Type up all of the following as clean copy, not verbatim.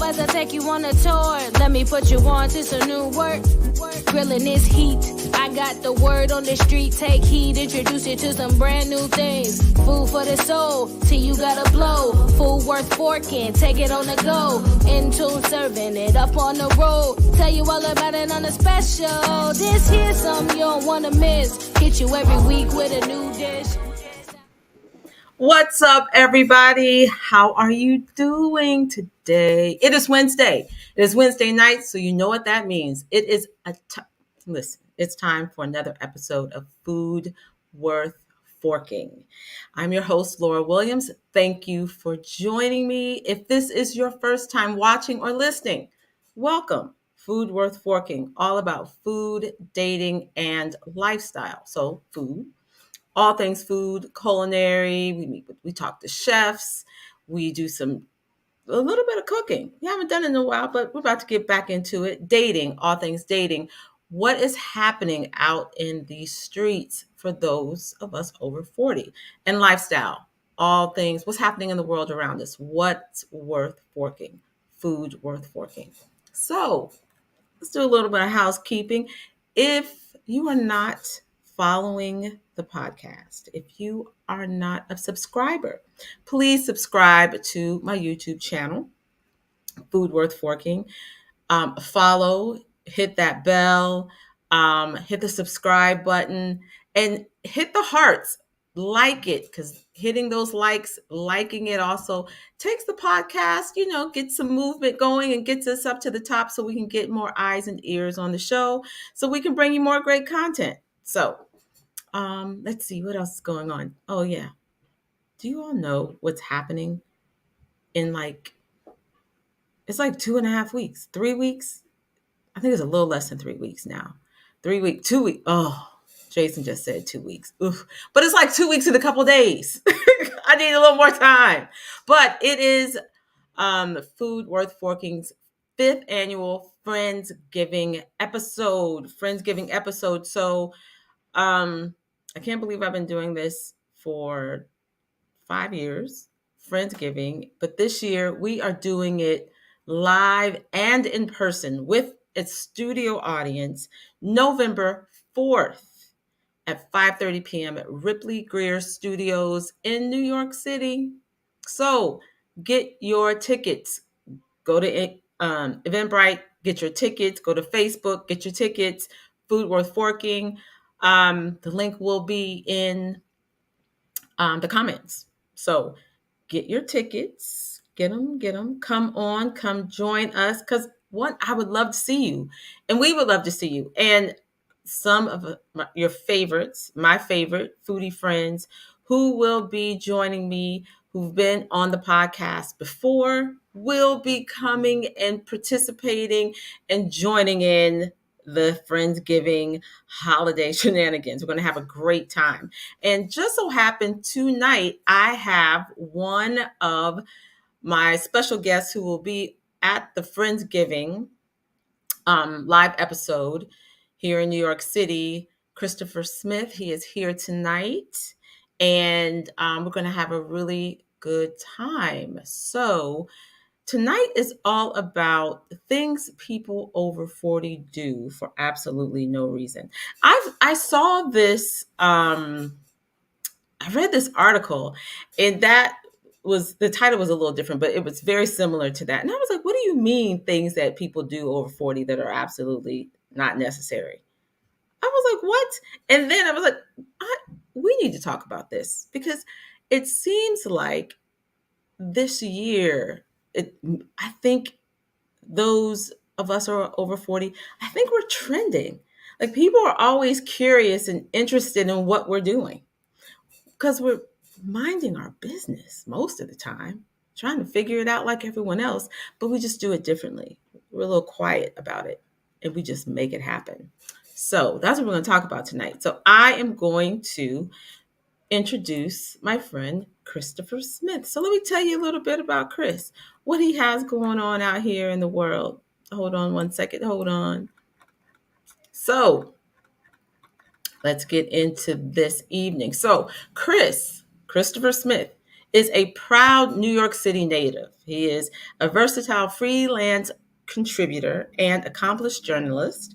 As I take you on a tour, let me put you on to some new work. Grilling this heat, I got the word on the street. Take heed, introduce you to some brand new things. Food for the soul, till you gotta blow. Food worth forking, take it on the go. In tune, serving it up on the road. Tell you all about it on the special. This here's something you don't wanna miss. Hit you every week with a new dish. What's up, everybody? How are you doing today? It is Wednesday. It is Wednesday night, so you know what that means. It is listen, it's time for another episode of Food Worth Forking. I'm your host, Laura Williams. Thank you for joining me. If this is your first time watching or listening, welcome. Food Worth Forking, all about food, dating, and lifestyle. So food, all things food, culinary. We talk to chefs. We do a little bit of cooking. We haven't done it in a while, but we're about to get back into it. Dating, all things dating. What is happening out in the streets for those of us over 40? And lifestyle, all things, what's happening in the world around us? What's worth forking? Food worth forking. So let's do a little bit of housekeeping. If you are not following the podcast, if you are not a subscriber, please subscribe to my YouTube channel, Food Worth Forking. Follow, hit that bell, hit the subscribe button, and hit the hearts. Like it, because hitting those likes, liking it also takes the podcast, gets some movement going and gets us up to the top so we can get more eyes and ears on the show so we can bring you more great content. So let's see what else is going on. Oh, yeah. Do you all know what's happening in it's like 2.5 weeks, 3 weeks? I think it's a little less than 3 weeks now. 2 weeks. Oh, Jason just said 2 weeks. Oof. But it's like 2 weeks in a couple days. I need a little more time. But it is Food Worth Forking's 5th annual Friendsgiving episode. So I can't believe I've been doing this for 5 years, Friendsgiving. But this year we are doing it live and in person with its studio audience, November 4th at 5:30 p.m. at Ripley Greer Studios in New York City. So get your tickets. Go to Eventbrite, get your tickets. Go to Facebook, get your tickets. Food Worth Forking. The link will be in the comments. So get your tickets, get them, come join us. Because I would love to see you, and we would love to see you. And some of your favorites, my favorite foodie friends who will be joining me, who've been on the podcast before, will be coming and participating and joining in the Friendsgiving holiday shenanigans. We're going to have a great time. And just so happened tonight, I have one of my special guests who will be at the Friendsgiving live episode here in New York City, Christopher Smith. He is here tonight, and we're going to have a really good time. So tonight is all about things people over 40 do for absolutely no reason. I saw this, I read this article, and the title was a little different, but it was very similar to that. And I was like, what do you mean things that people do over 40 that are absolutely not necessary? I was like, what? And then I was like, we need to talk about this because it seems like this year, I think those of us who are over 40, I think we're trending. Like people are always curious and interested in what we're doing because we're minding our business most of the time, trying to figure it out like everyone else, but we just do it differently. We're a little quiet about it and we just make it happen. So that's what we're going to talk about tonight. So I am going to introduce my friend Christopher Smith. So let me tell you a little bit about Chris, what he has going on out here in the world. Hold on one second. Hold on. So let's get into this evening. So, Christopher Smith, is a proud New York City native. He is a versatile freelance contributor and accomplished journalist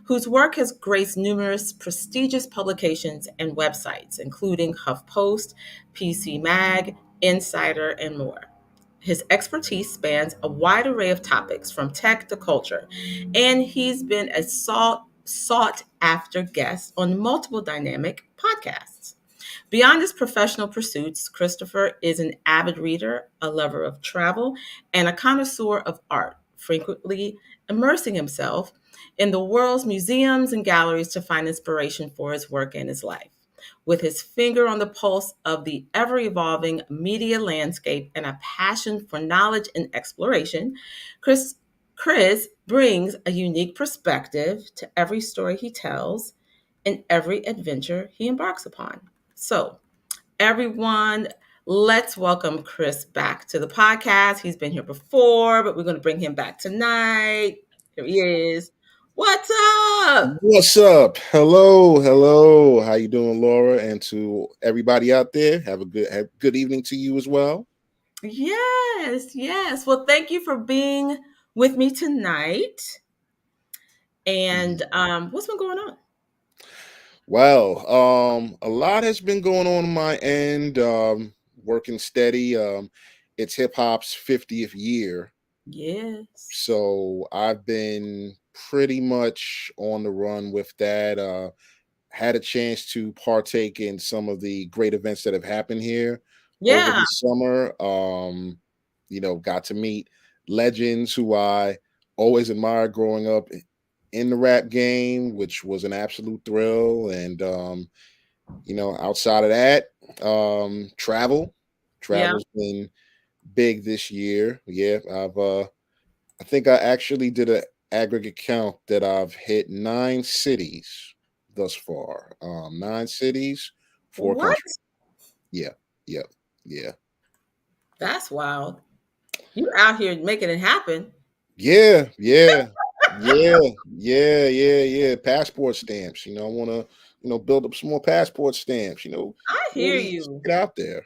whose work has graced numerous prestigious publications and websites, including HuffPost, PC Mag, Insider, and more. His expertise spans a wide array of topics from tech to culture, and he's been a sought after guest on multiple dynamic podcasts. Beyond his professional pursuits, Christopher is an avid reader, a lover of travel, and a connoisseur of art, frequently immersing himself in the world's museums and galleries to find inspiration for his work and his life. With his finger on the pulse of the ever evolving media landscape and a passion for knowledge and exploration, Chris, Chris brings a unique perspective to every story he tells and every adventure he embarks upon. So, everyone, let's welcome Chris back to the podcast. He's been here before, but we're going to bring him back tonight. Here he is. What's up? What's up? Hello, hello. How you doing, Laura? And to everybody out there, have a good evening to you as well. Yes, yes. Well, thank you for being with me tonight. And what's been going on? Well, a lot has been going on my end. Working steady. It's hip hop's 50th year, Yes. so I've been pretty much on the run with that. Had a chance to partake in some of the great events that have happened here over Yeah. the summer. Got to meet legends who I always admired growing up in the rap game, which was an absolute thrill. And outside of that, travel. Yeah. Travel's been big this year. Yeah, I think I actually did an aggregate count that I've hit 9 cities thus far. 9 cities, 4 countries. What? Yeah, yeah, yeah. That's wild. You out here making it happen. Yeah, yeah, yeah, yeah. Passport stamps. I want to, build up some more passport stamps. I hear Really you. get out there.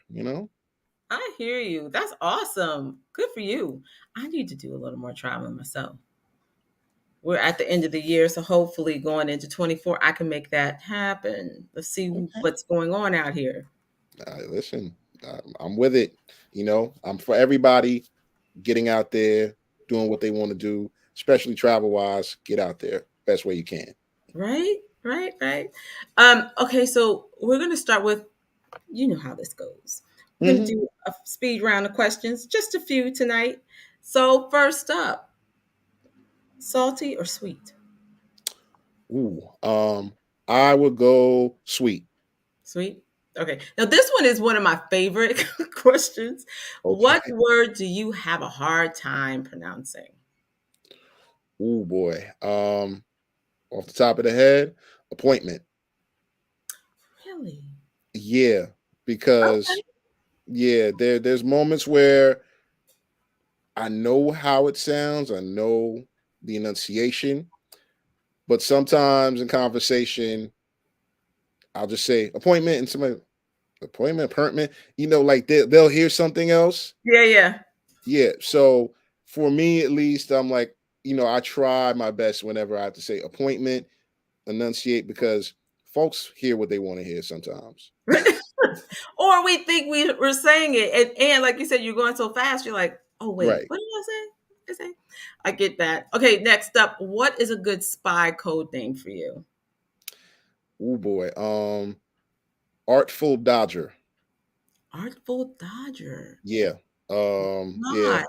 I hear you. That's awesome. Good for you. I need to do a little more traveling myself. We're at the end of the year, so hopefully going into 24, I can make that happen. Let's see Okay. what's going on out here. Listen, I'm with it. I'm for everybody getting out there, doing what they want to do, especially travel wise. Get out there best way you can. Right, right, right. Okay, so we're going to start with, you know how this goes. We're going to Mm-hmm. do a speed round of questions, just a few tonight. So, first up, salty or sweet? Ooh, I would go sweet. Sweet. Okay. Now, this one is one of my favorite questions. Okay. What word do you have a hard time pronouncing? Ooh boy. Off the top of the head, appointment. Really? Yeah, because Okay. there's moments where I know how it sounds, I know the enunciation, but sometimes in conversation, I'll just say appointment and somebody appointment. Like they'll hear something else. Yeah, yeah. Yeah. So for me at least, I'm like, I try my best whenever I have to say appointment, enunciate because folks hear what they want to hear sometimes. Or we think we're saying it, and like you said, you're going so fast, you're like, oh wait, Right. what did I say? What did I say? I get that. Okay, next up, what is a good spy code name for you? Oh boy. Artful Dodger. Artful Dodger. Yeah. Yeah. Not.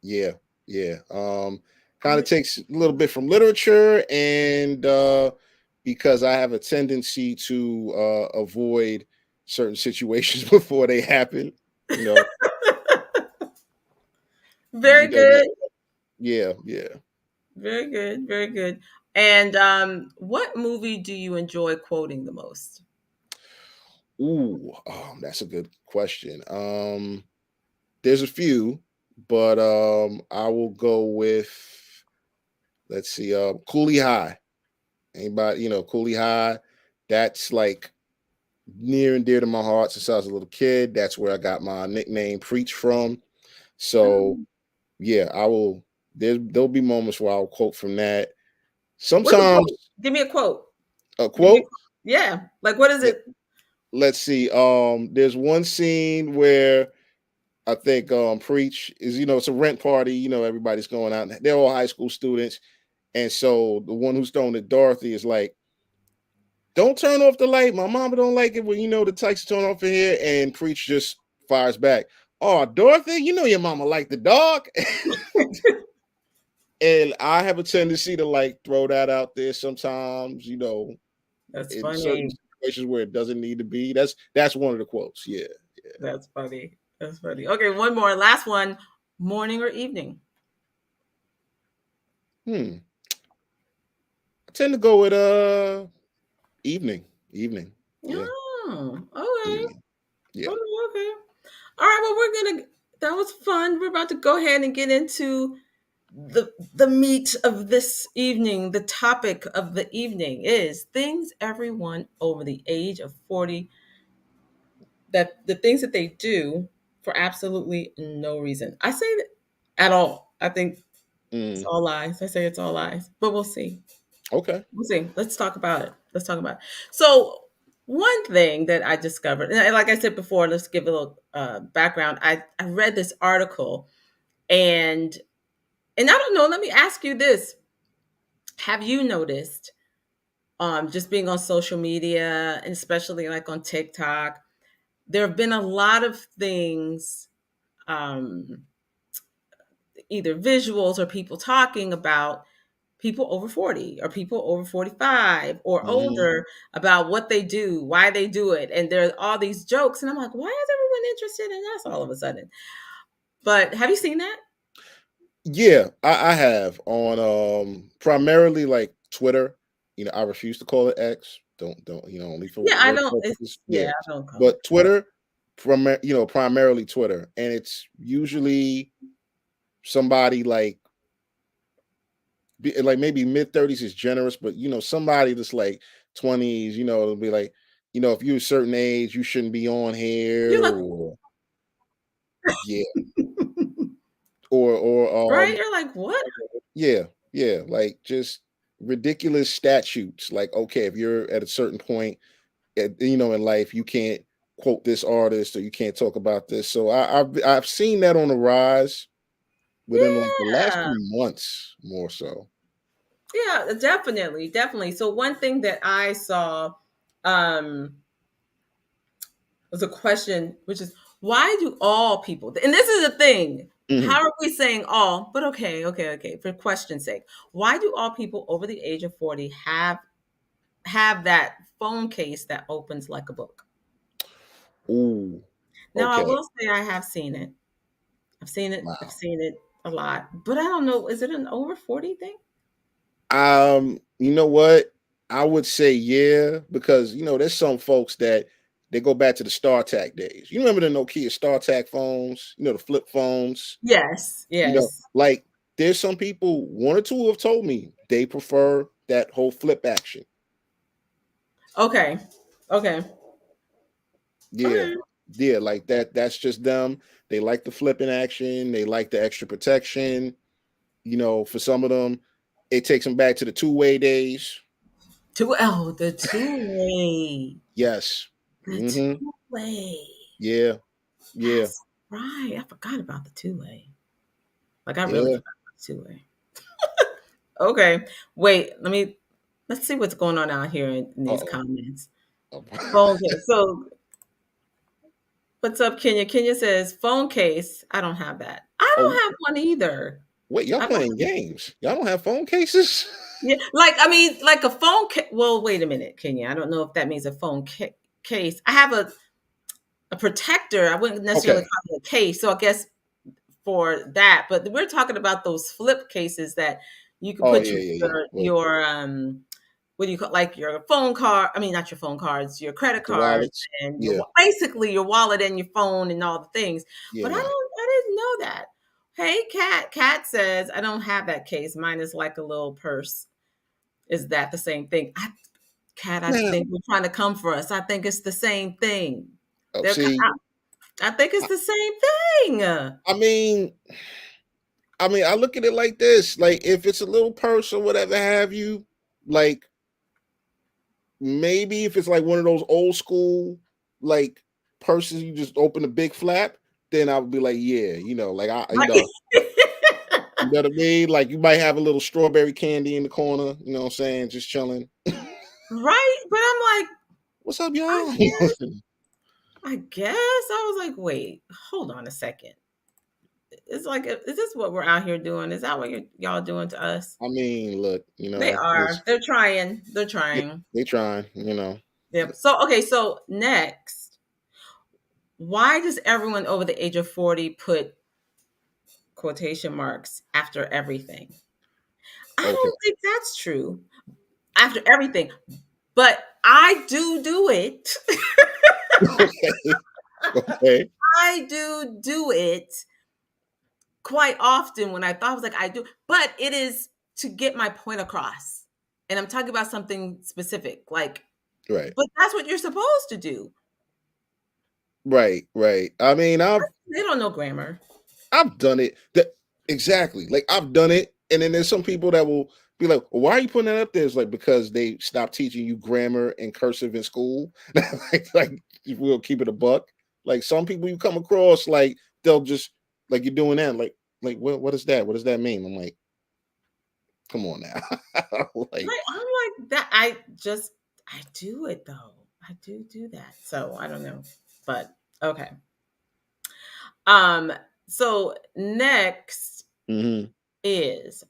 Yeah. Yeah. Kind of Art. takes a little bit from literature, and because I have a tendency to avoid certain situations before they happen, you know, Very good. yeah, yeah. Very good. Very good. And what movie do you enjoy quoting the most? Ooh, that's a good question. There's a few, but I will go with, let's see, Cooley High. Anybody, Cooley High, that's like near and dear to my heart since I was a little kid. That's where I got my nickname Preach from. So Um, yeah, there'll be moments where I'll quote from that. what's a Sometimes quote? Give me a quote. a Give me a quote. quote. Yeah. Like what is let- it? Let's see. There's one scene where I think Preach is, it's a rent party, everybody's going out. They're all high school students. And so the one who's throwing at Dorothy is like, don't turn off the light. My mama don't like it when the lights turn off in here. And Preach just fires back. Oh, Dorothy, your mama like the dog. And I have a tendency to like throw that out there sometimes, That's in certain funny. situations where it doesn't need to be. That's one of the quotes. Yeah. That's funny. That's funny. Okay, one more. Last one. Morning or evening? I tend to go with evening. Evening. Yeah. Oh, okay. Evening. Yeah. Okay. All right. Well, that was fun. We're about to go ahead and get into the meat of this evening. The topic of the evening is things everyone over the age of 40, that the things that they do for absolutely no reason. I say that at all. I think it's Mm, all lies. I say it's all lies, but we'll see. okay. We'll see. Let's talk about it. Let's talk about it. So, one thing that I discovered, and like I said before, let's give a little background. I read this article, and I don't know. Let me ask you this: have you noticed, just being on social media, and especially like on TikTok, there have been a lot of things, um, either visuals or people talking about people over 40 or people over 45 or Mhm. older, about what they do, why they do it. And there are all these jokes. And I'm like, why is everyone interested in us all of a sudden? But have you seen that? Yeah, I have on primarily like Twitter. I refuse to call it X. Don't only for Yeah, I work don't. purposes. Yeah, Yeah, I don't call it. but Twitter, primarily Twitter, and it's usually somebody like maybe mid-30s is generous, but somebody that's like 20s. It'll be like, if you're a certain age, you shouldn't be on You're here, like, or yeah, or right? You're like, what? yeah, yeah, like just ridiculous statutes. Like, okay, if you're at a certain point, in life, you can't quote this artist or you can't talk about this. So I've seen that on the rise within like the last Yeah. few months, more so. Yeah, definitely, definitely. So one thing that I saw, um, was a question, which is, why do all people? And this is a thing. Mhm. How are we saying all? But okay, okay, okay. For question's sake, why do all people over the age of 40 have that phone case that opens like a book? Ooh, Now, I okay. will say I have seen it. I've seen it. I've Wow. seen it a lot. But I don't know. Is it an over 40 thing? You know what? I would say yeah, because there's some folks that they go back to the StarTAC days. You remember the Nokia StarTAC phones? The flip phones. Yes. Yes. Like there's some people, one or two have told me they prefer that whole flip action. Okay. Okay. Yeah. Okay. Yeah, like that's just them. They like the flipping action, they like the extra protection. For some of them, it takes them back to the two-way days. The two-way. Yes. The Hmm. two-way. Yeah. Yeah. That's right. I forgot about the two-way. Like I really Yeah. forgot about the two-way. Okay. Wait, let's see what's going on out here in these Uh-oh. comments. Phone case. So what's up, Kenya? Kenya says phone case. I don't have that. I Oh, don't have one either. wait, y'all I don't. playing games? Y'all don't have phone cases? Yeah, like I mean, like a phone. Well, wait a minute, Kenya. I don't know if that means a phone case. I have a protector. I wouldn't necessarily Okay. call it a case. So I guess for that, but we're talking about those flip cases that you can Oh put yeah, yeah, yeah. Well, your what do you call, like your phone card? I mean, not your phone cards, your credit the cards, wallets. and Yeah, basically your wallet and your phone and all the things. yeah, But nah. I didn't know that. Hey, Cat says I don't have that case. Mine is like a little purse. Is that the same thing? Cat, I Now, think we're trying to come for us. I think it's the same thing. oh, They're, see, I think it's I, the same thing. I mean, I look at it like this: like if it's a little purse or whatever have you, like maybe if it's like one of those old school like purses, you just open the big flap, then I would be like, yeah, like Right. you know what I mean? Like you might have a little strawberry candy in the corner, you know what I'm saying, just chilling. Right? But I'm like, What's up, I y'all? guess, I guess. I was like, wait, hold on a second. It's like, is this what we're out here doing? Is that what y'all doing to us? I mean, look, They are. They're trying. They're trying. they trying. Yep. So, okay. So, next, why does everyone over the age of 40 put quotation marks after everything? I Okay. don't think that's true. After everything. But I do it. Okay. Okay. I do it quite often when I thought I was like, I do, but it is to get my point across. And I'm talking about something specific, like, Right. but that's what you're supposed to do. Right. Right. I mean, They don't know grammar. I've done it. Exactly. Like I've done it. And then there's some people that will be like, well, why are you putting that up there? It's like because they stopped teaching you grammar and cursive in school. like we'll keep it a buck. Like some people you come across, like they'll just like you're doing that. Like what is that? What does that mean? I'm like, come on now. Like, Right? I'm like that. I do it though. I do that. So I don't know, but okay. Um. So next mhm. is,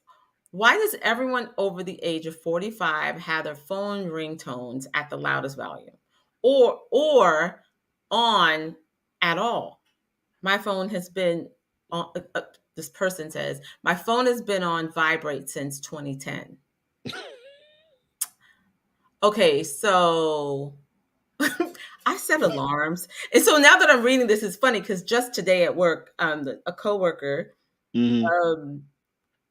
why does everyone over the age of 45 have their phone ringtones at the loudest volume or on at all? My phone has been on, this person says, my phone has been on vibrate since 2010. Okay, so I set alarms. And so now that I'm reading this, it's funny because just today at work, a coworker, Mhm. um,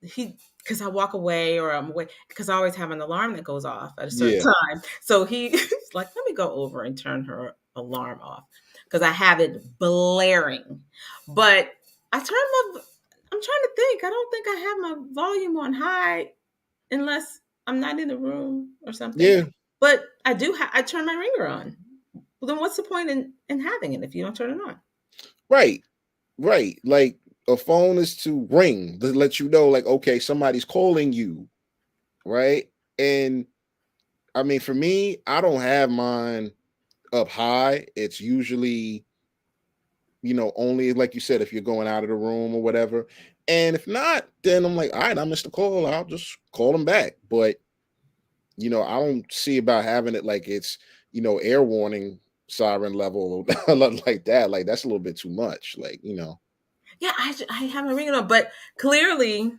he because I walk away or I'm away because I always have an alarm that goes off at a certain Yeah. time. So he's like, let me go over and turn her alarm off because I have it blaring. But I'm trying to think. I don't think I have my volume on high unless I'm not in the room or something. Yeah. But I do. I turn my ringer on. Well, then what's the point in having it if you don't turn it on? Right. Right. Like a phone is to ring to let you know, like, okay, somebody's calling you, right? And I mean, for me, I don't have mine up high. It's usually, only like you said, if you're going out of the room or whatever. And if not, then I'm like, all right, I missed a call. I'll just call them back. But I don't see about having it like it's, air warning siren level or nothing like that. Like that's a little bit too much. Like, Yeah, I have my ringer on, but clearly,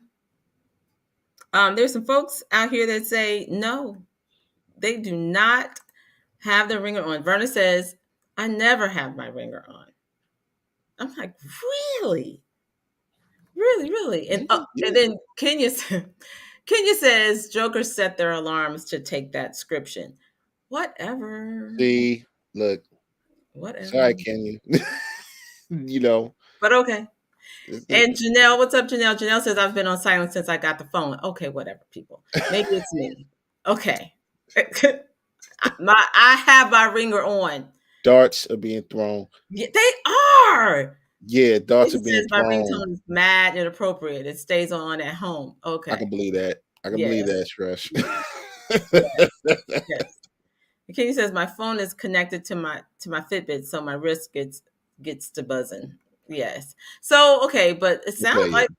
there's some folks out here that say no, they do not have their ringer on. Verna says, I never have my ringer on. I'm like, really? Really, really? And yeah, yeah. then Kenya says jokers set their alarms to take that description. Whatever. See, look, Whatever. sorry, Kenyon. you know, But okay. it's- And Janelle, what's up, Janelle? Janelle says I've been on silent since I got the phone. Okay, whatever, people. Maybe it's me. Okay. I have my ringer on. darts are being thrown. Yeah, they are. Yeah, darts are It being says my thrown. ringtone is mad inappropriate. It stays on at home. I can Okay. believe that. I can Yes. believe that, Stress. Yes. Yes. Kenny says my phone is connected to my Fitbit, so my wrist gets to buzzing. Yes. So okay, but it sounds Okay. like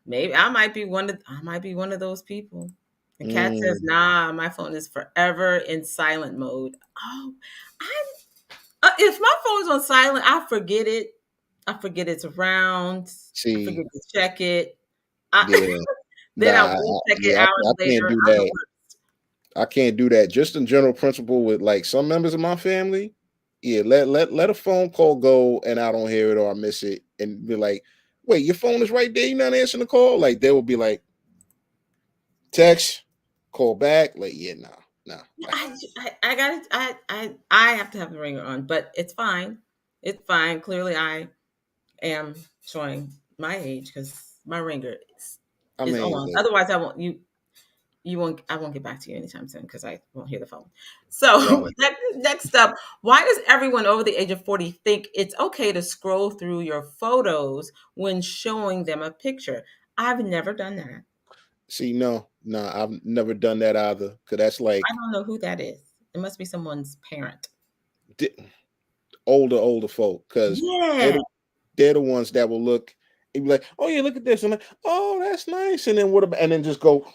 maybe I might be one of those people. And Kat says, Mm, "Nah, my phone is forever in silent mode." Oh, if my phone's on silent, I forget it. I forget it's around. I see, forget to check it. I, yeah, then I nah, will check it yeah, hours I can't later. do I'm the that. worst. I can't do that. Just in general principle with like some members of my family, yeah, let a phone call go and I don't hear it or I miss it and be like, wait, your phone is right there, you not answering the call? Like they will be like, text, call back, like, yeah, nah. I got it. I have to have the ringer on, but it's fine. It's fine. Clearly, I am showing my age because my ringer I is mean, on. look, Otherwise, you won't I won't get back to you anytime soon because I won't hear the phone. So right. next up, why does everyone over the age of 40 think it's okay to scroll through your photos when showing them a picture? I've never done that. See, no, I've never done that either. Cause that's I like don't know who that is. It must be someone's parent. di- older folk, cause they're Yeah. the, they're the ones that will look and be like, oh yeah, look at this, and like, oh, that's nice, and then what about, and then just go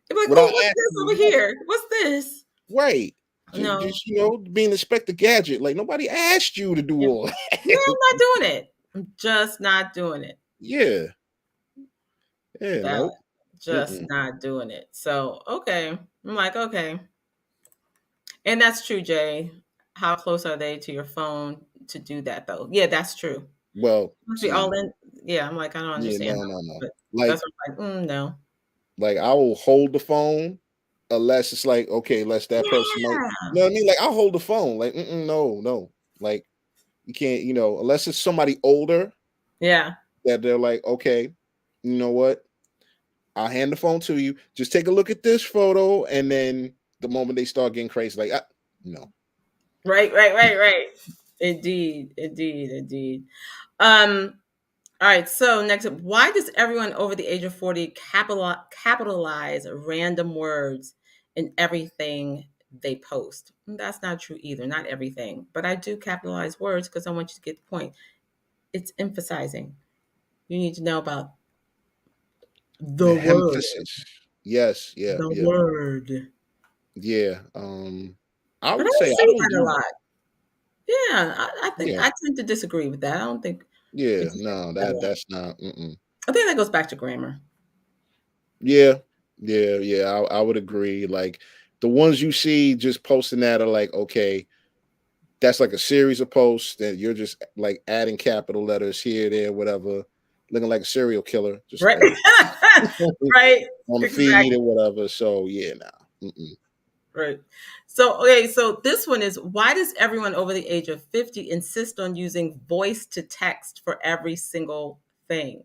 They're like, without oh, what's asking this over you, no, here? What's this? right. No. Just being Inspector Gadget. Like nobody asked you to do Yeah, all yeah, that. I'm not doing it. I'm just not doing it. Yeah. Yeah, That nope. just Mm-mm. not doing it. So okay. I'm like, okay. And that's true, Jay. How close are they to your phone to do that though? Yeah, that's true. Well, Must be all see, in. Yeah, I'm like, I don't yeah, understand that one, no. but Like that's what I'm like, no. I will hold the phone unless it's like, okay, unless that person might, Yeah. you know what I mean? Like I'll hold the phone. Like, no. Like you can't, unless it's somebody older Yeah. that they're like, okay, you know what? I'll hand the phone to you. Just take a look at this photo, and then the moment they start getting crazy, like, no. Right. Indeed. Um, all right, so next up, why does everyone over the age of 40 capitalize random words in everything they post? That's not true either, not everything. But I do capitalize words because I want you to get the point. It's emphasizing. You need to know about The the word. emphasis. Yes, The word. yeah. I But I would don't say I see don't that a do. lot. Yeah, I think Yeah, I tend to disagree with that. I don't think yeah. it's No, that a lot. that's not. Mm-mm. I think that goes back to grammar. Yeah, yeah. I would agree. Like the ones you see just posting that are like, okay, that's like a series of posts that you're just like adding capital letters here, there, whatever, looking like a serial killer, just Right. like Right. on the feed Exactly. or whatever. So yeah, nah. Mm-mm. Right. So, okay, so this one is why does everyone over the age of 50 insist on using voice to text for every single thing?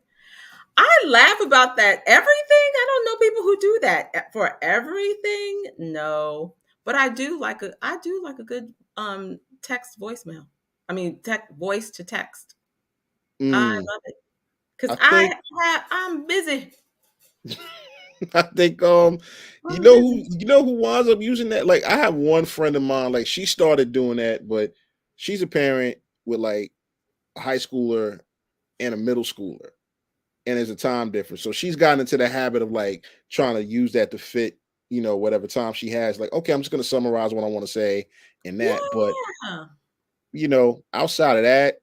I laugh about that. Everything? I don't know people who do that for everything. No. But I do like a good text voicemail. I mean, voice to text. I Mm. love it cuz I think I'm busy. I think I'm busy. you know who winds up using that? Like I have one friend of mine, like she started doing that, but she's a parent with like a high schooler and a middle schooler. And there's a time difference. So she's gotten into the habit of like trying to use that to fit, whatever time she has. Like, okay, I'm just gonna summarize what I want to say and that. But Yeah. outside of that,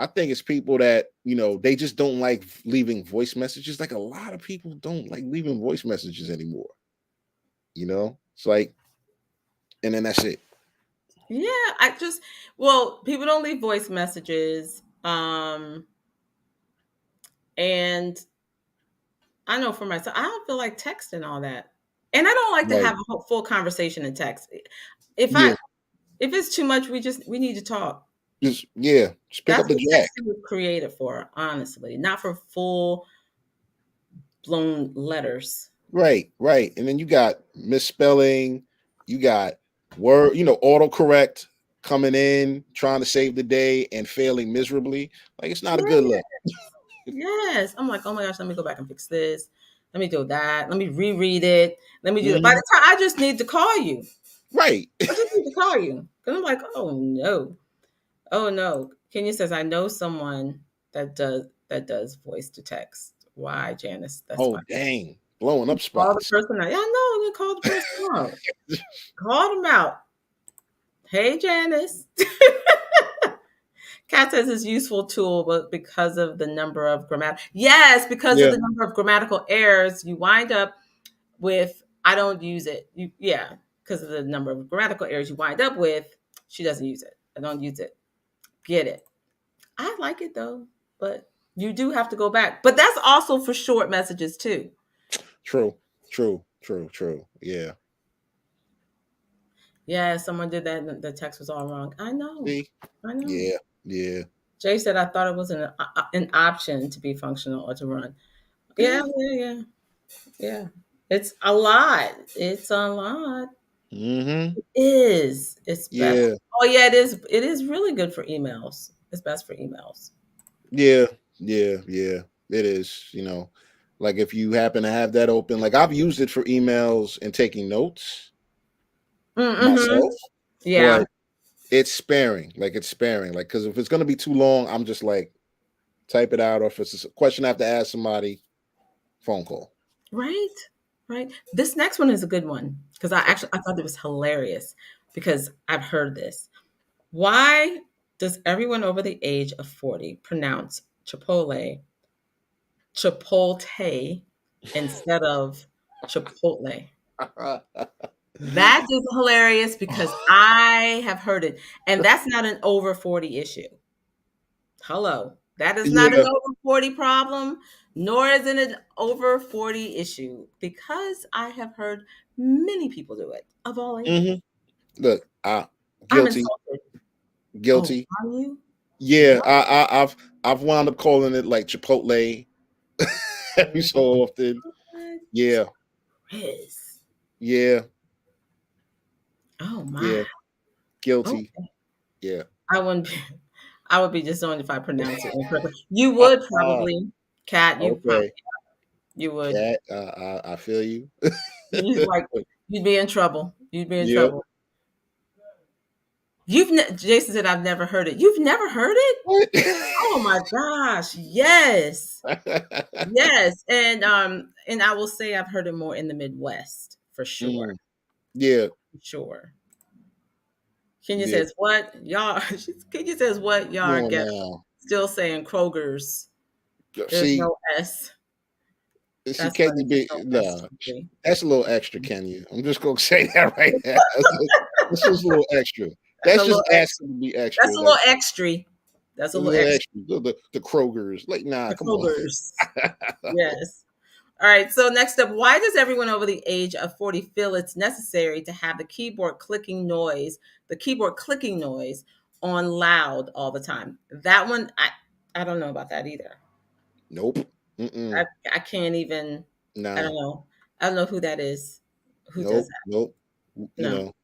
I think it's people that, they just don't like leaving voice messages. Like a lot of people don't like leaving voice messages anymore. It's like, and then that's it. Yeah, well, people don't leave voice messages. And I know for myself, I don't feel like texting all that. And I don't like to Right. have a full conversation in text. If Yeah. I if it's too much, we need to talk. Just pick That's up the what jack. texting was created for, honestly, not for full blown letters. Right. And then you got misspelling, you got word, autocorrect coming in, trying to save the day and failing miserably. Like it's not a good Yeah, look. yes. I'm like, oh my gosh, let me go back and fix this. Let me do that. Let me reread it. Let me do that. By Mhm. the time I just need to call you. Right. I just need to call you. Because I'm like, oh no. Oh no. Kenya says, I know someone that does voice to text. Why, Janice? That's Oh fine. dang. Blowing up Call the spots. person out. Yeah, I know. You call the person out. Call them out. Hey, Janice. Kat says it's a useful tool, but because of the number of because of Yeah. the number of grammatical errors, you wind up with I don't use it. Because of the number of grammatical errors you wind up with, she doesn't use it. I don't use it. Get it. I like it though, but you do have to go back. But that's also for short messages too. True. True. Yeah. Yeah, someone did that and the text was all wrong. I know. See? I know. Yeah. Jay said I thought it was an option to be functional or to run. Yeah. Yeah. It's a lot. It's a lot. Mm-hmm. It is. It's best. Yeah. Oh yeah, it is. It is really good for emails. It's best for emails. Yeah. It is, like if you happen to have that open, like I've used it for emails and taking notes myself, Yeah. but it's sparing. Like because if it's gonna be too long, I'm just like type it out, or if it's a question I have to ask somebody, phone call. Right. This next one is a good one because I thought it was hilarious because I've heard this. Why does everyone over the age of 40 pronounce Chipotle instead of Chipotle? That is hilarious because I have heard it, and that's not an over 40 issue. Hello. That is not an Yeah. over 40 problem, nor is it an over 40 issue because I have heard many people do it of all ages. Mm-hmm. Look, I'm guilty. insulted. Guilty. Oh, are you? Yeah, I've wound up calling it like Chipotle every so often. What? Yeah. Riz. Yeah. Oh my. Yeah. Guilty. Okay. Yeah. I would be disowned if I pronounced it incorrectly. You would probably, Kat. Okay. You would. Cat, I feel you. You'd be in trouble. You'd be in Yep. trouble. Jason said, I've never heard it. You've never heard it? What? Oh my gosh. Yes. Yes. And I will say I've heard it more in the Midwest for sure. Yeah. For sure. Kenya Yeah. says, what? Y'all, Kenya says, what? Y'all Come are on now. still saying Kroger's. There's See, no S. That's can funny. you be There's no? S. That's a little extra, can you? I'm just gonna say that right now. This is a little extra. That's just asking to be extra. That's a little extra. That's a little extra. The Kroger's, like, nah, come Kroger's. on. Yes. All right. So next up, why does everyone over the age of 40 feel it's necessary to have the keyboard clicking noise on loud all the time? That one, I don't know about that either. Nope. I can't even. Nah. I don't know. I don't know who that is. Who does that? Nope.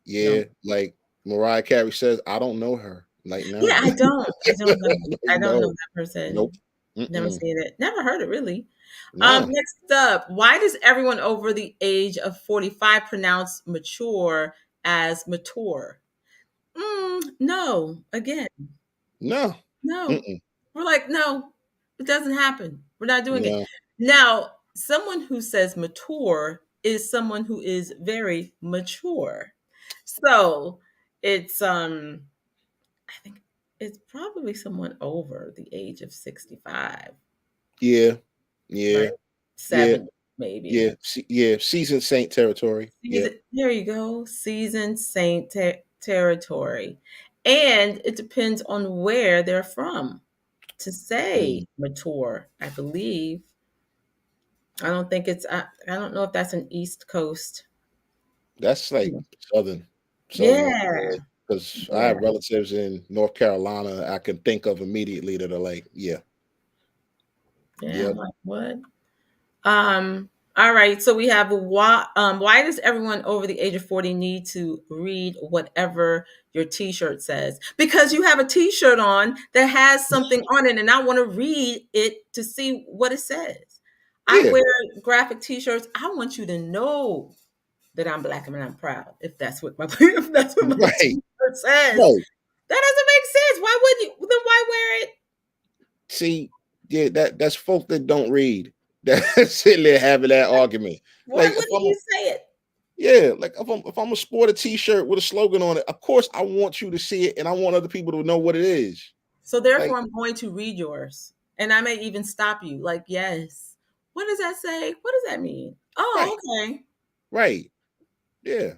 Yeah, like Mariah Carey says, I don't know her. Like, no. Yeah, I don't know. I don't know that person. Nope. Never seen it. Never heard it really. No. Next up, why does everyone over the age of 45 pronounce mature as mature? No. Again. No. We're like, no, it doesn't happen. We're not doing it. Now, someone who says mature is someone who is very mature. So it's I think it's probably someone over the age of 65. Yeah. Right? 70, maybe. Yeah. Seasoned Saint territory. There you go. Seasoned Saint territory. And it depends on where they're from to say mature, I believe. I don't think I don't know if that's an East Coast. That's like Southern. Yeah. Because I have relatives in North Carolina I can think of immediately that are like, yeah. I'm like, what? All right. So we have why does everyone over the age of 40 need to read whatever your t-shirt says? Because you have a t-shirt on that has something on it, and I want to read it to see what it says. I wear graphic t-shirts. I want you to know that I'm black and I'm proud. If that's what my if that's what my Right. T-shirt says, Right. that doesn't make sense. Why would you? Then why wear it? See, yeah, that's folk that don't read. That's sitting there having that argument. Why Like if wouldn't I'm you say it? yeah, like if I'm a sport a T-shirt with a slogan on it, of course I want you to see it and I want other people to know what it is. So therefore, Like I'm going to read yours, and I may even stop you. Like, yes. What does that say? What does that mean? right, Oh, okay. right. Yeah.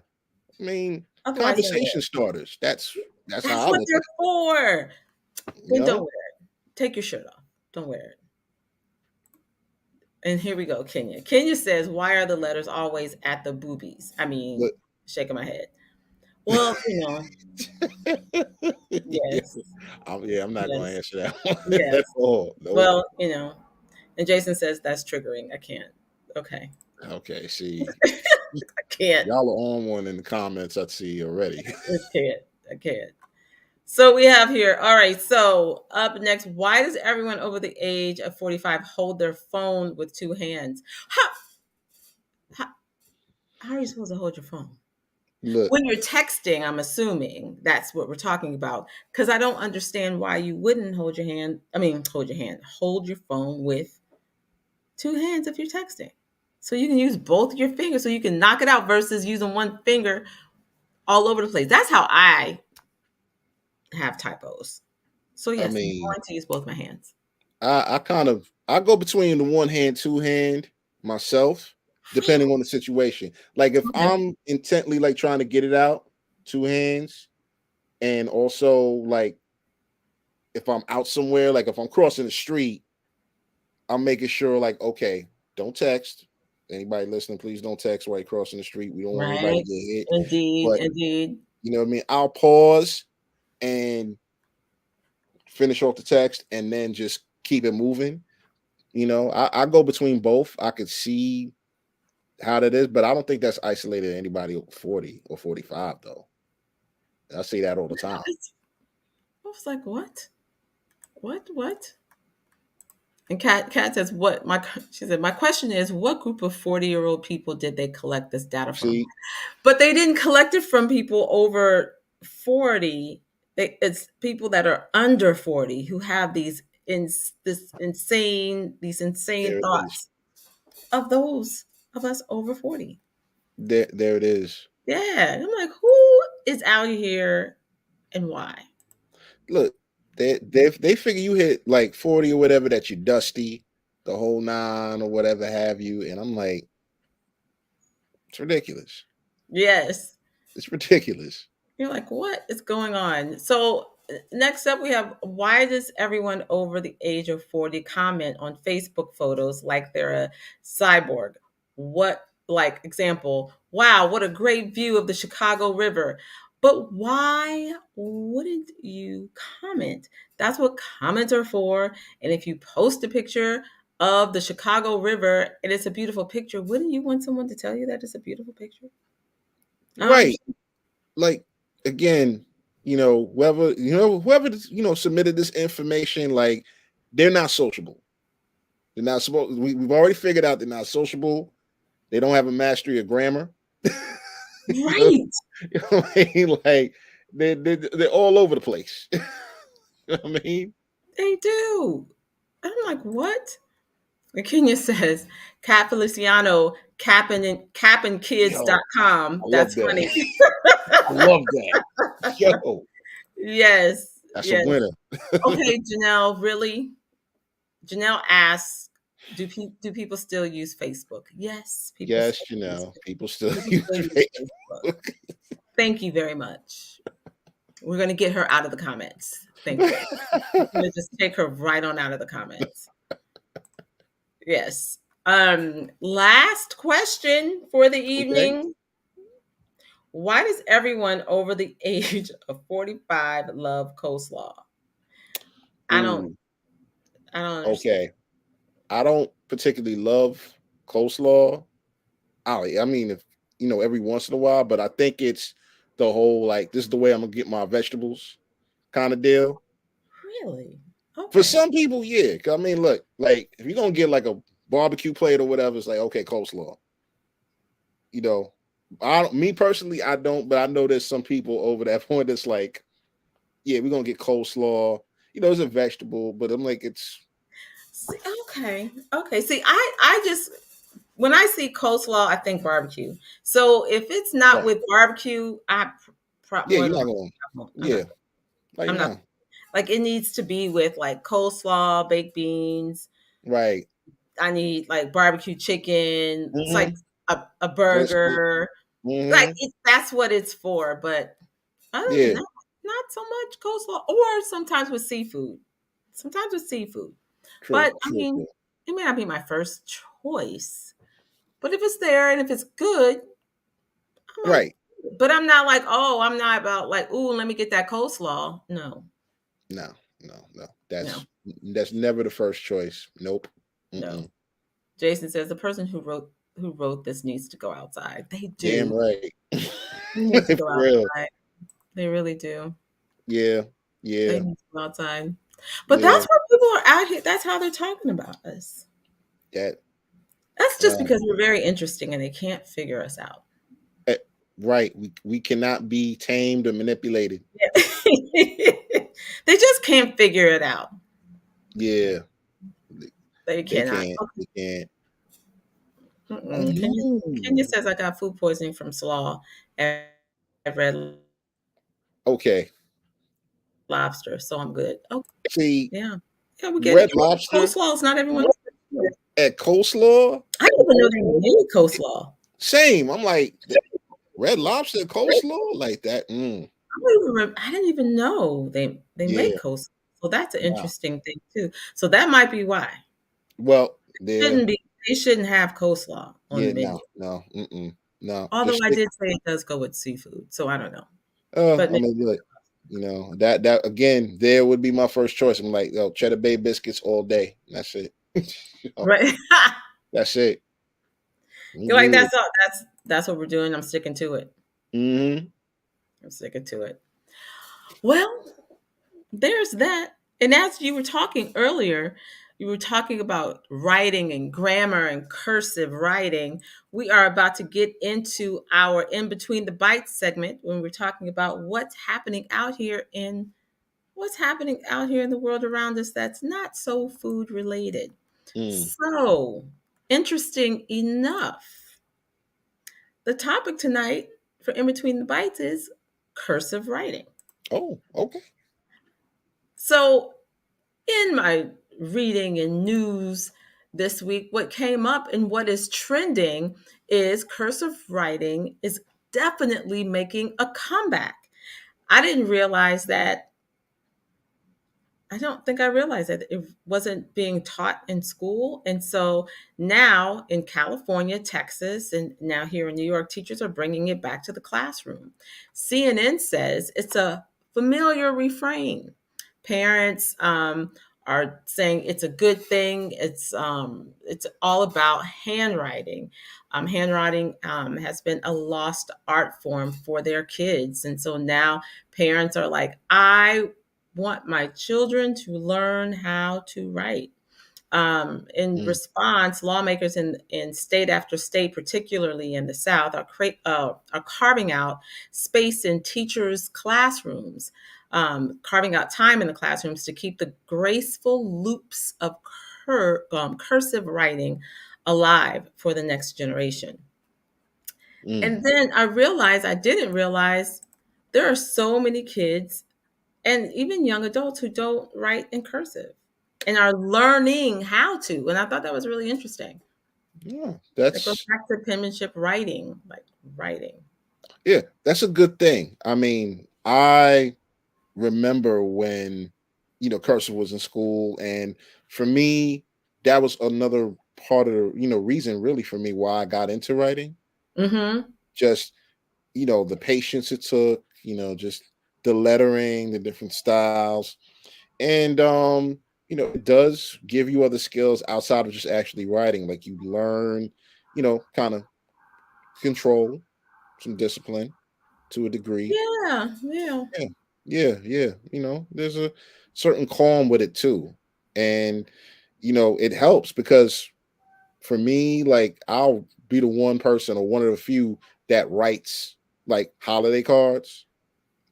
I mean, Otherwise, don't wear conversation it. starters. That's That's how I what look at they're for. it, you Then don't know? wear it. Take your shirt off. Don't wear it. And here we go, Kenya. Kenya says, "Why are the letters always at the boobies?" I mean, But shaking my head. Well, yeah, yes, I'm not gonna yes, answer that one yes. at all. Nope. Well, and Jason says that's triggering. I can't. Okay, Okay, see, I can't. y'all are on one in the comments. I see already. I can't. I can't. So we have here. All right. So up next, why does everyone over the age of 45 hold their phone with two hands? How, how are you supposed to hold your phone? Look, When you're texting, I'm assuming that's what we're talking about. Because I don't understand why you wouldn't hold your hand. I mean, hold your phone with two hands if you're texting. So you can use both your fingers so you can knock it out versus using one finger all over the place. That's how I have typos. So I yes, I'm mean, going to use both my hands. I go between the one hand, two hand myself, depending on the situation. Like if Okay. I'm intently like trying to get it out, two hands, and also like if I'm out somewhere, like if I'm crossing the street, I'm making sure like, okay, don't text. Anybody listening, please don't text while you're crossing the street. We don't want anybody Right. to get hit. Indeed. But Indeed. you know what I mean? I'll pause and finish off the text and then just keep it moving. I go between both. I could see how that is, but I don't think that's isolated to anybody over 40 or 45, though. I see that all the time. I was like, what? What? And Kat says, what? She said, my question is, what group of 40-year-old people did they collect this data from? See, But they didn't collect it from people over 40. It's people that are under 40 who have these insane there it is. thoughts of those of us over 40. There it is. Yeah. I'm like, who is out here and why? Look, they figure you hit like 40 or whatever that you're dusty, the whole nine or whatever have you, and I'm like, it's ridiculous. Yes. It's ridiculous. You're like, what is going on? So next up, we have, why does everyone over the age of 40 comment on Facebook photos like they're a cyborg? What, like, example, wow, what a great view of the Chicago River. But why wouldn't you comment? That's what comments are for. And if you post a picture of the Chicago River and it's a beautiful picture, wouldn't you want someone to tell you that it's a beautiful picture? Right. Like again, whoever submitted this information, like they're not sociable. They're not supposed. We've already figured out they're not sociable. They don't have a mastery of grammar. Right. Like they're all over the place. You know what I mean? They do. I'm like, what? And Kenya says, Cat Feliciano, cappingkids.com. I love That's that. funny. I love that. Yo, Yes. that's yes. a winner. Okay, Janelle, really? Janelle asks, do people still use Facebook? Yes. Yes, people still use Facebook. Thank you very much. We're going to get her out of the comments. Thank you. We're going to just take her right on out of the comments. Yes. Last question for the evening. Okay. Why does everyone over the age of 45 love coleslaw? I don't understand. Okay. I don't particularly love coleslaw. I mean, if every once in a while, but I think it's the whole like this is the way I'm gonna get my vegetables kind of deal. Really? Okay. For some people, yeah. I mean, look, like if you're gonna get like a barbecue plate or whatever, it's like okay, coleslaw. Me personally, I don't, but I know there's some people over that point that's like, yeah, we're gonna get coleslaw. It's a vegetable, but I'm like, it's See, okay. See, I just when I see coleslaw, I think barbecue. So if it's not right. with barbecue, Yeah, more you're than not gonna. I'm not. Yeah, like I'm not no, like it needs to be with like coleslaw, baked beans. right. I need like barbecue chicken. It's like Mm-hmm. a Brisket. burger. Like Mm-hmm. that's what it's for. But other than Yeah, that, not so much coleslaw. Or sometimes with seafood. Sometimes with seafood. true, But I true, mean, true. it may not be my first choice. But if it's there and if it's good, I might. Right. But I'm not like, oh, I'm not about like, ooh, let me get that coleslaw. No, No, no, no. no, That's never the first choice. Nope. no. Mm-mm. Jason says the person who wrote this needs to go outside. They Damn do. right. They need to For go real. outside. They really do. Yeah, They yeah, need to go outside. But yeah. that's where people are out here. That's how they're talking about us. That That's just uh, because we're very interesting and they can't figure us out. eh, right. We cannot be tamed or manipulated. Yeah. They just can't figure it out. Yeah, They they cannot. can't. They can't. Mm-mm. Kenya Oh, says I got food poisoning from slaw at Red okay. Lobster, so I'm good. Oh, See, yeah. Yeah, we get it. Red Lobster Coleslaw is not everyone's. at coleslaw. I didn't even know they made coleslaw. Same. I'm like Red Lobster at coleslaw like that. I didn't even know they make Yeah. coleslaw. So that's an Wow. interesting thing too. So that might be why. Well, there. Shouldn't be they shouldn't have coleslaw on the Yeah. menu. No. No. Mm-mm. No. Although Just I stick. did say it does go with seafood, so I don't know. But I mean, look. That again, there would be my first choice. I'm like, Cheddar Bay biscuits all day. That's it. right. That's it. I'm You're like good. that's all that's what we're doing. I'm sticking to it. Mm-hmm. I'm sticking to it. Well, there's that. And as you were talking earlier, you were talking about writing and grammar and cursive writing. We are about to get into our in between the bites segment when we're talking about what's happening out here in the world around us that's not so food related. Mm. So, interesting enough, the topic tonight for in between the bites is cursive writing. Oh, okay. So, in my reading and news this week, what came up and what is trending is cursive writing is definitely making a comeback. I didn't realize that. I don't think I realized that it wasn't being taught in school. And so now in California, Texas, and now here in New York, teachers are bringing it back to the classroom. CNN says it's a familiar refrain. Parents are saying it's a good thing. It's all about handwriting. Handwriting has been a lost art form for their kids, and so now parents are like, I want my children to learn how to write. In Mm. response, lawmakers in state after state, particularly in the South, are carving out space in teachers' classrooms, carving out time in the classrooms to keep the graceful loops of cursive writing alive for the next generation. And Mm. then I didn't realize there are so many kids and even young adults who don't write in cursive and are learning how to. And I thought that was really interesting. Yeah, It goes that's back to penmanship writing, like writing. yeah, that's a good thing. I mean, I remember when cursive was in school, and for me, that was another part of the reason really for me why I got into writing. Mm-hmm. Just the patience it took, just the lettering, the different styles, and it does give you other skills outside of just actually writing. Like you learn, kind of control, some discipline to a degree. Yeah, yeah. Yeah, yeah, yeah. There's a certain calm with it too, and it helps because for me, like I'll be the one person or one of the few that writes like holiday cards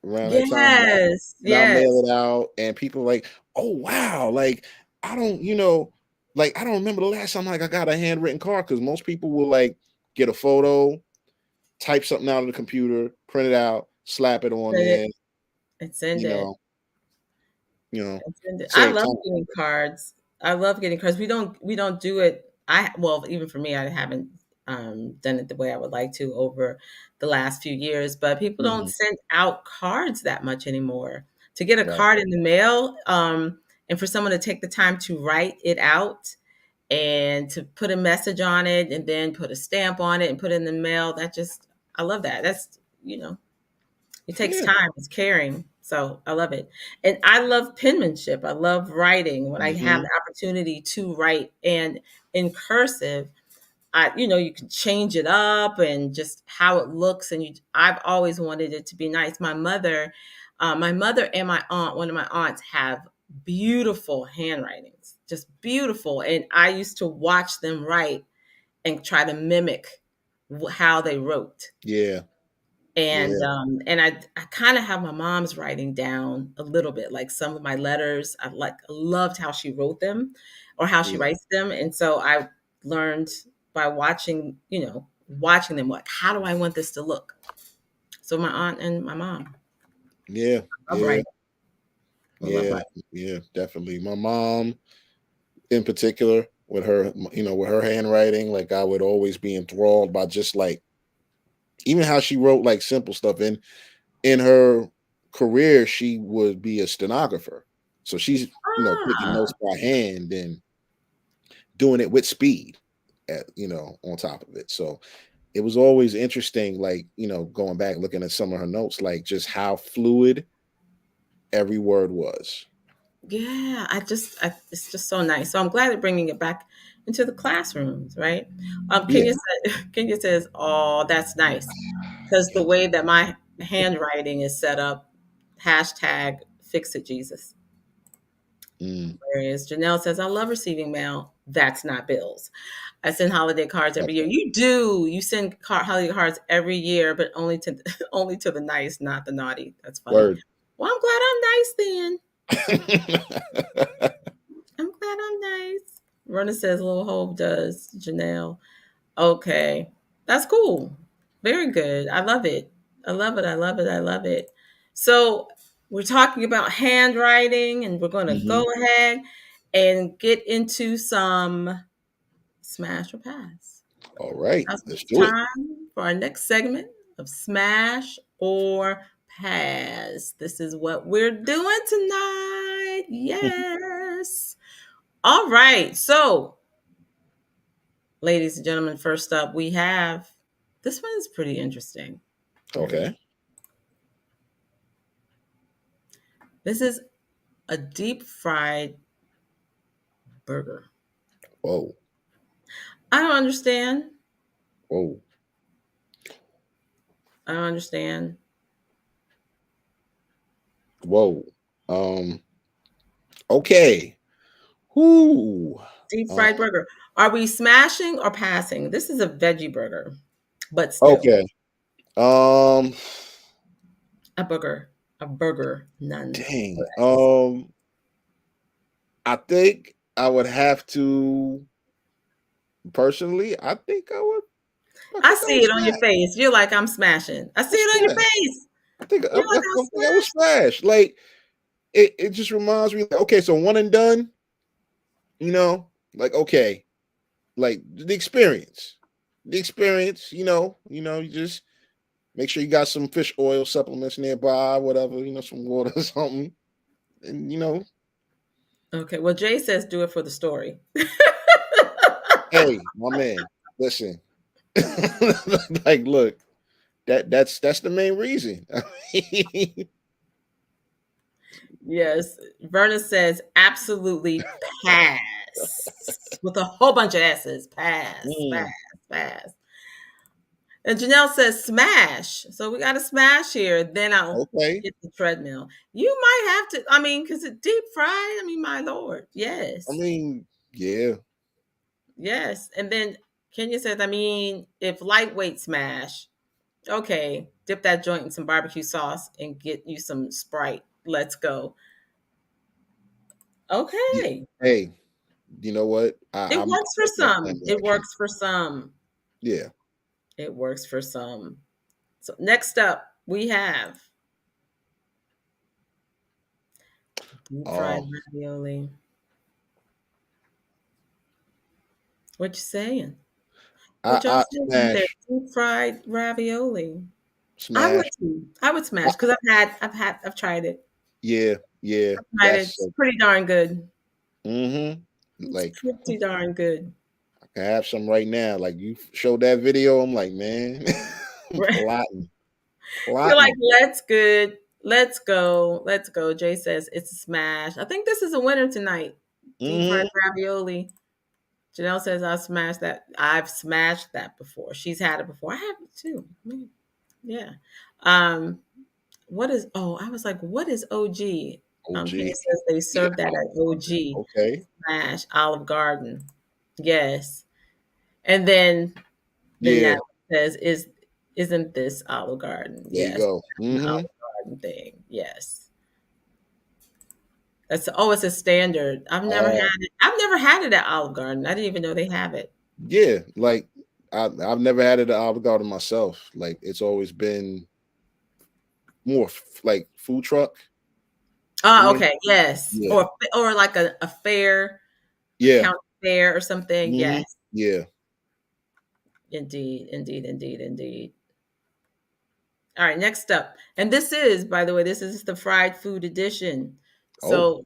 around that time. Yes, And I'll yes. mail it out, and people are like, "Oh wow!" Like I don't, like I don't remember the last time like I got a handwritten card, because most people will like get a photo, type something out on the computer, print it out, slap it on Send it there, and send you it. know, you know, And send it. I save love time. getting cards. I love getting cards. We don't do it. Well, even for me, I haven't done it the way I would like to over the last few years. But people don't Mhm. send out cards that much anymore. To get a Right. card in the mail, and for someone to take the time to write it out and to put a message on it and then put a stamp on it and put it in the mail, I love that. It takes Yeah. time. It's caring. So I love it. And I love penmanship. I love writing when I have Hmm. the opportunity to write and in cursive. You can change it up and just how it looks. And I've always wanted it to be nice. My mother and my aunt, one of my aunts, have beautiful handwritings, just beautiful. And I used to watch them write and try to mimic how they wrote. Yeah. And Yeah. I kind of have my mom's writing down a little bit, like some of my letters. Loved how she wrote them, or how she Yeah. writes them, and so I learned by watching them. Like, how do I want this to look? So my aunt and my mom, Yeah. I love Yeah. writing. I love Yeah. writing. Yeah. Definitely. My mom, in particular, with her handwriting, like I would always be enthralled by just like even how she wrote like simple stuff. And in her career, she would be a stenographer. So she's, taking Ah, notes by hand and doing it with speed on top of it. So it was always interesting, like, going back, looking at some of her notes, like just how fluid every word was. yeah. It's just so nice. So I'm glad they're bringing it back into the classrooms, right? Yeah. Kenya says, "Oh, that's nice." Because the way that my handwriting is set up, hashtag fix it, Jesus. Mm, Whereas Janelle says, I love receiving mail. That's not bills. I send holiday cards every that's year. You do. You send holiday cards every year, but only to only to the nice, not the naughty. That's funny. word. Well, I'm glad I'm nice then. I'm glad I'm nice. Rona says Little Hope does. Janelle. Okay. That's cool. Very good. I love it. I love it. I love it. I love it. So, we're talking about handwriting, and we're going to Hmm. go ahead and get into some smash or pass. All right, Now let's it's do it. time for our next segment of smash or pass. This is what we're doing tonight. Yes. All right. So, ladies and gentlemen, first up, we have this one is pretty interesting. You ready? Okay. This is a deep fried burger. Whoa. I don't understand. Whoa. I don't understand. Whoa. Um. Okay. Whoo. Deep Um, fried burger. Are we smashing or passing? This is a veggie burger, but still okay. Um. a burger, none. Dang. I think I would have to personally. I I think I see would it on your smash. face. You're like, I'm smashing. I see I it on your smash. face. I You're like, I'm think I would smash. Like it just reminds me. Like, okay, so one and done. Like okay, like the experience. You just make sure you got some fish oil supplements nearby, whatever. Some water or something, and Okay. Well, Jay says do it for the story. hey, my man, listen. Like, look, that's the main reason. Yes. Verna says absolutely pass with a whole bunch of S's. Pass, pass, Mm, pass. And Janelle says smash. So we got to smash here. Then I'll okay. get the treadmill. You might have to, I mean, because it deep fried. I mean, my Lord. I Yes. mean, yeah. Yes. And then Kenya says, I mean, if lightweight smash. Okay, dip that joint in some barbecue sauce and get you some Sprite. Let's go. Yeah. Okay. Hey, you know what? It I'm works for with that plan some. of It action. works for some. Yeah. It works for some. So next up, we have deep fried Oh, ravioli. What you saying? What y'all I saying out there? smash, Deep fried ravioli. I would smash. too. I would I, smash because I've tried it. yeah, yeah. I've tried it. That's It's pretty darn good. mm-hmm. It's Like pretty darn good. I can have some right now. Like you showed that video, I'm like, man, I'm Right. plotting, You're like, plotting. let's good. Let's go. Let's go. Jay says it's a smash. I think this is a winner tonight. Deep fried Mm-hmm. ravioli. Janelle says I've smashed that. I've smashed that before. She's had it before. I have it too. Yeah. Um, what is I was like, what is OG? Oh, Kenny gee. says they serve that at OG Okay. Smash Olive Garden. Yes. And then Yeah. that says isn't this Olive Garden? There you Yes, go. an Mm-hmm. Olive Garden thing. Yes. That's it's a standard. I've never had Oh, it. I've never had it at Olive Garden. I didn't even know they have it. yeah. Like I've never had it at Olive Garden myself. Like it's always been more like food truck. Oh, Thing. okay. Yes. Yeah. Or like a fair, a Yeah. county fair or something. Mm-hmm. Yes. Yeah. Indeed. Indeed. Indeed. Indeed. All right, next up. And this is, by the way, this is the fried food edition. Oh, So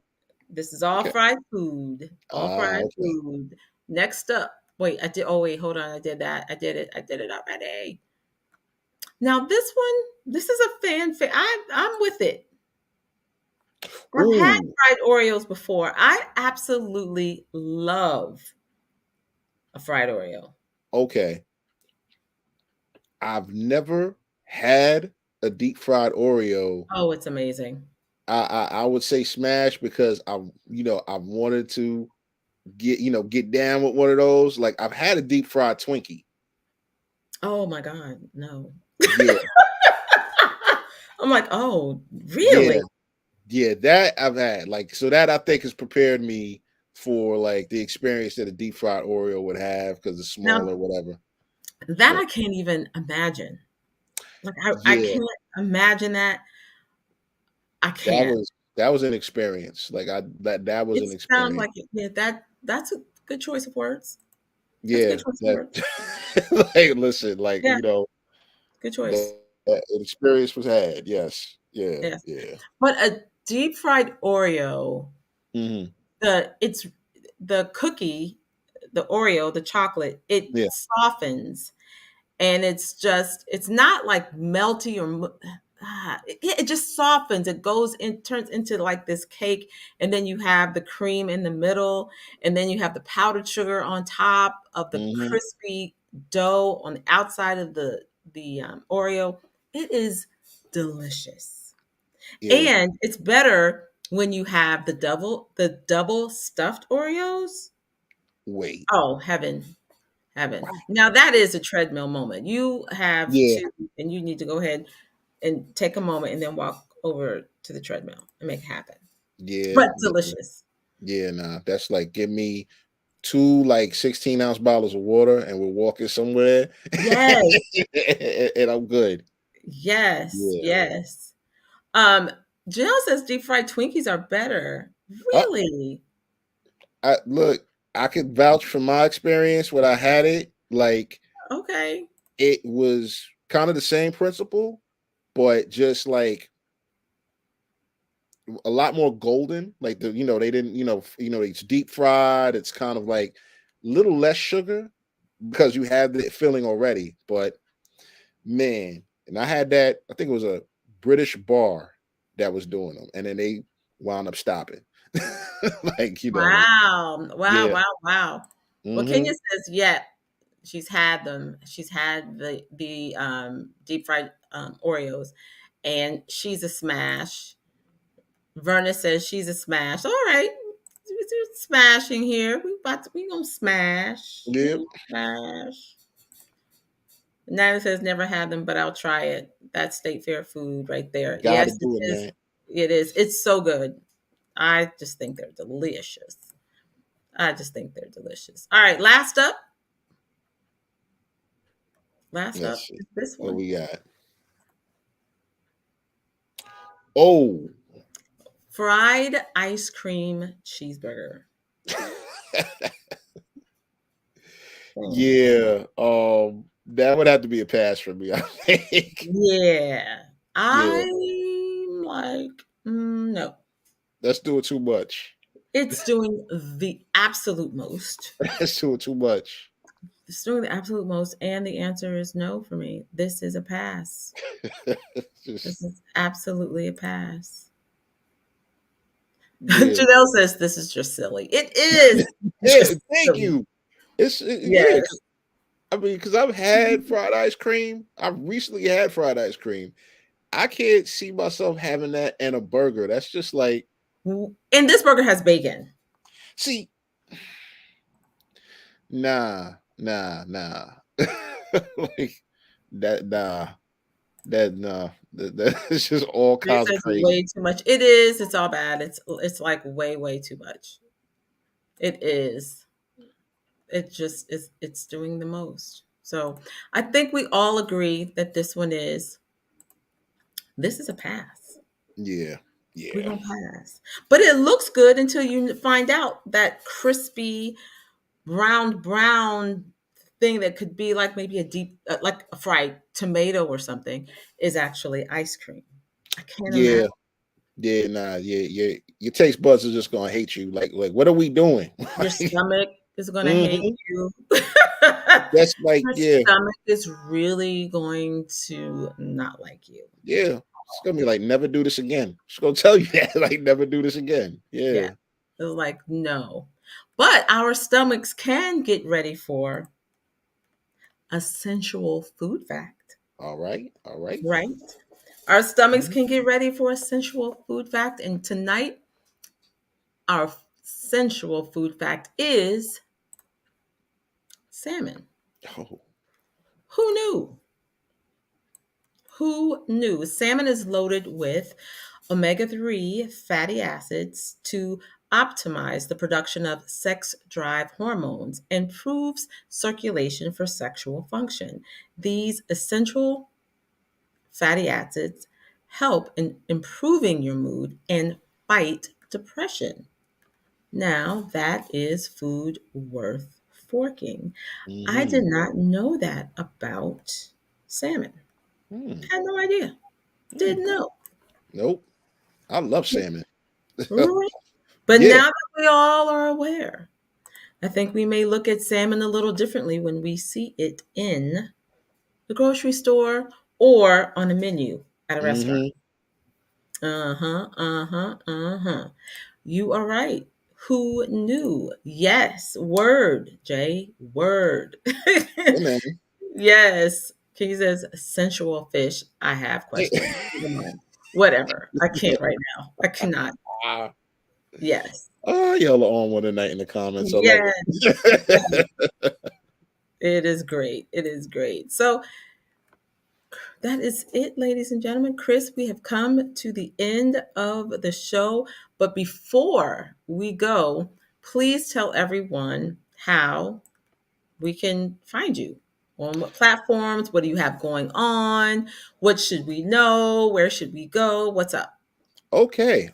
this is all okay. fried food. All fried Okay. food. Next up. Wait, I did wait, hold on. I did that. I did it. I did it already. Now this one, this is a I'm with it. I've had Ooh, fried Oreos before. I absolutely love a fried Oreo. okay. I've never had a deep fried Oreo. Oh, it's amazing. I would say smash because I wanted to get down with one of those. Like I've had a deep fried Twinkie. Oh my God, no. Yeah, I'm like, oh, yeah, really? yeah. That I've had. Like so that I think has prepared me for like the experience that a deep fried Oreo would have because it's Now smaller, whatever. that But I can't even imagine. Like I yeah, can't imagine that. I that can't. was that was an experience. Like that was It an sounds experience. like yeah, that's a good choice of words. That's a Yeah, good choice of that words. like listen, like Yeah, good choice. that experience was had. Yes, yeah, Yes. yeah. But a deep fried Oreo, Hmm. it's the cookie, the Oreo, the chocolate, it Yeah. softens and it's not like melty it just softens. It turns into like this cake, and then you have the cream in the middle, and then you have the powdered sugar on top of the Hmm. crispy dough on the outside of the Oreo. It is delicious, Yeah. and it's better when you have the double stuffed Oreos. Wait. Oh, heaven. Heaven. Wow. Now that is a treadmill moment. You have Yeah. to, and you need to go ahead and take a moment and then walk over to the treadmill and make it happen. Yeah. But Yeah. delicious. Yeah. Nah. That's like give me two like 16-ounce bottles of water and we're walking somewhere Yes, and I'm good. yes, Yeah. yes. Um, Janelle says deep fried Twinkies are better. I, Really? I look, I could vouch from my experience when I had it. Like Okay. it was kind of the same principle, but just like a lot more golden. Like they didn't, it's deep fried. It's kind of like a little less sugar because you have the filling already. But man, and I had that. I think it was a British bar that was doing them, and then they wound up stopping. like Wow. Wow. yeah. Wow. Wow. Well, Kenya Hmm. says, yeah, she's had them. She's had the deep fried Oreos, and she's a smash. Verna says she's a smash. All right, we're smashing here. We gonna smash. We Yeah. gonna smash. Nana says never had them, but I'll try it. That's State Fair food right there. Gotta Yes, it do it, is. man. It is. It's so good. I just think they're delicious. I just think they're delicious. All right, last up. Last Let's up see is this what one. we got. Oh, Fried ice cream cheeseburger. yeah. That would have to be a pass for me, I think. Yeah. Yeah, I'm like, no. that's doing too much. It's doing the absolute most. That's doing too much. It's doing the absolute most. And the answer is no for me. This is a pass. This Just is absolutely a pass. yeah. Janelle says this is just silly. It is Yeah, just thank silly. you. Yeah. Yes. I mean, because I've had fried ice cream. I've recently had fried ice cream. I can't see myself having that and a burger. That's just like, And this burger has bacon. see, nah. Like that, that's just all It kinds of says crazy. way too much. It is. It's all bad. It's like way too much. It is. It just is. It's doing the most. So I think we all agree that this one is. This is a pass. Yeah, We're yeah, gonna pass. But it looks good until you find out that crispy brown thing that could be like maybe a deep like a fried tomato or something is actually ice cream. I can't yeah, imagine. yeah. Nah, yeah. Your taste buds are just gonna hate you. Like, what are we doing? Your stomach is gonna hate Mhm. you. That's like, Your yeah, stomach is really going to not like you. yeah. It's gonna be like, never do this again. Just gonna tell you that, like, never do this again. Yeah. Yeah. It's like, no. But our stomachs can get ready for a sensual food fact, All right. All right. right? Our stomachs Mhm. can get ready for a sensual food fact. And tonight, our sensual food fact is salmon. Oh, Who knew? Who knew? Salmon is loaded with omega 3 fatty acids to optimize the production of sex drive hormones, improves circulation for sexual function. These essential fatty acids help in improving your mood and fight depression. Now, that is food worth forking. I did hmm. not know that about salmon. Hmm. Had no idea. Hmm. Didn't know. Nope. I love salmon. Right. But Yeah. now that we all are aware, I think we may look at salmon a little differently when we see it in the grocery store or on a menu at a restaurant. Hmm. Uh-huh. You are right. Who knew? Yes. Word, Jay. Word. Yeah, man. Yes. He says sensual fish. I have questions. Never mind. Whatever. I can't right now. I cannot. Ah, Yes. y'all are on one tonight in the comments. I love Yes. it. It is great. It is great. So that is it, ladies and gentlemen. Chris, we have come to the end of the show. But before we go, please tell everyone how we can find you. On what platforms? What do you have going on? What should we know? Where should we go? What's up? Okay.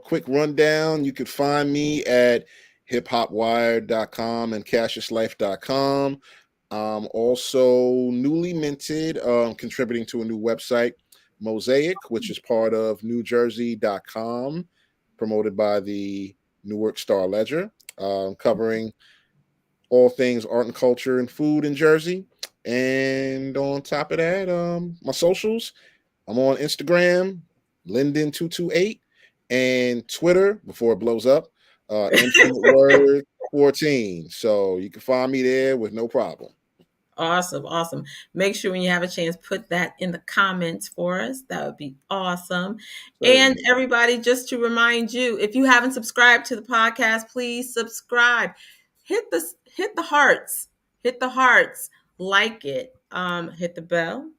Quick rundown. You can find me at hiphopwire.com and cassiuslife.com. Also newly minted, contributing to a new website, Mosaic, which is part of newjersey.com, promoted by the Newark Star Ledger, covering all things art and culture and food in Jersey. And on top of that, my socials, I'm on Instagram, Linden228, and Twitter before it blows up, Infinite Word 14. So you can find me there with no problem. Awesome. Make sure when you have a chance, put that in the comments for us. That would be awesome. And Certainly. everybody, just to remind you, if you haven't subscribed to the podcast, please subscribe. Hit the hearts. Hit the hearts like it, hit the bell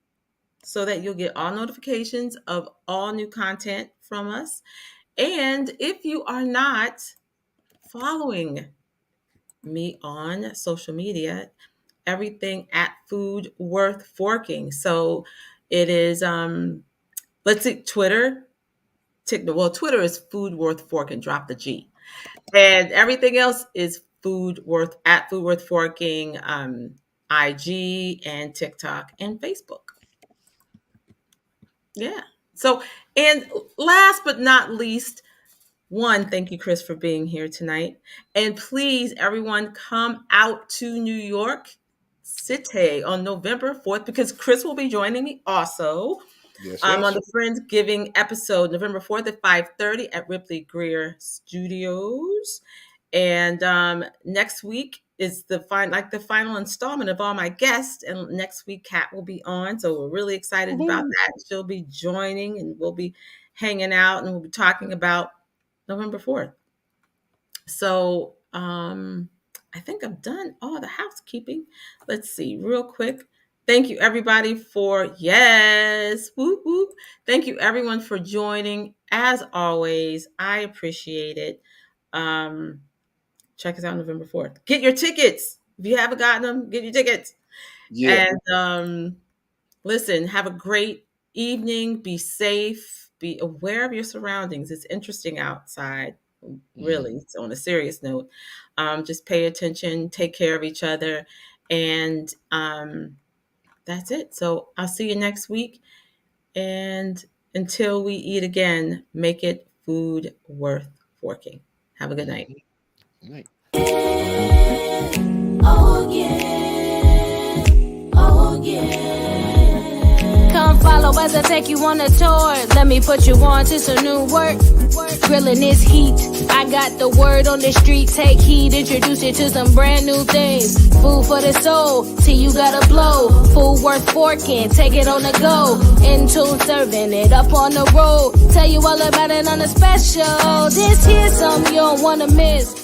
so that you'll get all notifications of all new content from us. And if you are not following me on social media, everything at Food Worth Forking. So it is let's see, Twitter. Twitter is Food Worth Forking, drop the G. And everything else is Food Worth Forking, IG and TikTok and Facebook. Yeah. So, and last but not least, one, thank you, Chris, for being here tonight. And please, everyone, come out to New York City on November 4th because Chris will be joining me also. Yes, On yes. the Friendsgiving episode, November 4th at 5:30 at Ripley Greer Studios. And next week is the final installment of all my guests. And next week, Kat will be on. So we're really excited about that. She'll be joining and we'll be hanging out and we'll be talking about November 4th. So I think I've done all the housekeeping. Let's see real quick. Thank you everybody for whoop, whoop. Thank you everyone for joining. As always, I appreciate it. Check us out November 4th. Get your tickets. If you haven't gotten them, get your tickets. Yeah. And listen, have a great evening. Be safe. Be aware of your surroundings. It's interesting outside. Really, so on a serious note, just pay attention, take care of each other, and that's it. So I'll see you next week. And until we eat again, make it food worth forking. Have a good night. Good night. Oh yeah, oh yeah. Come follow as I take you on a tour. Let me put you on to some new work. Grilling this heat. I got the word on the street. Take heed, introduce you to some brand new things. Food for the soul, till you gotta blow. Food worth forking, take it on the go. In tune, serving it up on the road. Tell you all about it on a special. This here's something you don't wanna miss.